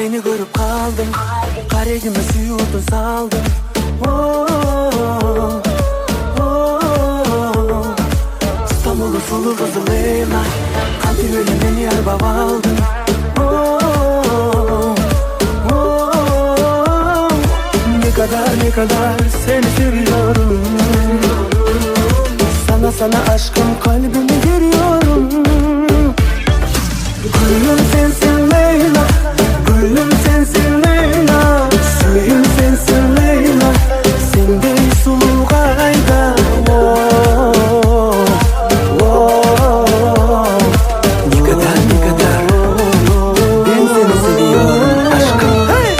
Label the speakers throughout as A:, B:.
A: Seni görüp kaldım, karegime suyudun saldım. Oh, oh. İstanbul'un sulu kızı Leyla, kanti ölümün yer babaldın. Oh, oh. Ne kadar seni seviyorum. Sana aşkım kalbimi veriyorum. Gülüm sensin Leyla, gülüm sensin Leyla, suyum sensin Leyla, sende sulu kayda. Oh, oh. Ne kadar ben seni seviyorum aşkım. Hey!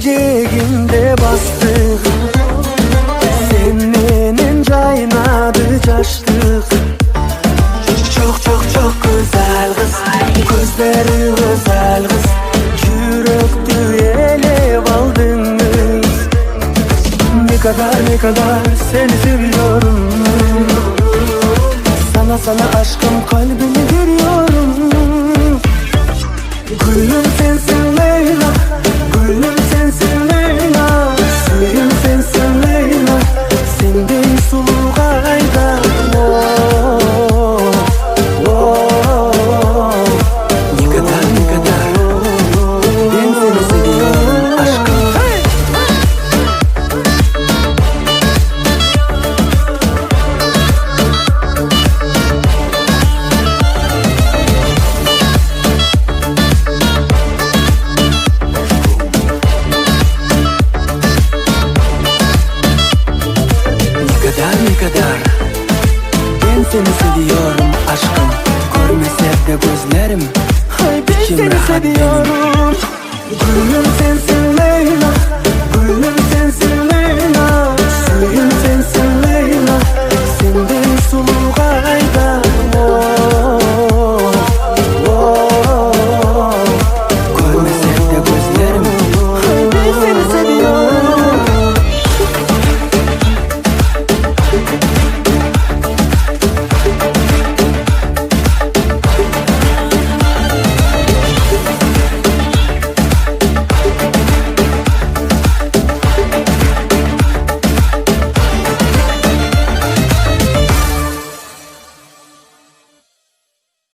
A: Cegimde bastık, senin caynadı caştık. Çok güzel kız, gözleri güzel kız, yürekti elev aldınız. Ne kadar seni seviyorum. Sana aşkım kalbimi veriyorum. Gülüm sensin Leyla, gülüm sensin Leyla, suyum sensin Leyla, sende sulu kayda. Oh, oh. Ne kadar ben seni seviyorum aşkım. Hey! Ne kadar ben seni seviyorum aşkım. Görmese de gözlerim,
B: Ay ben seni seviyorum.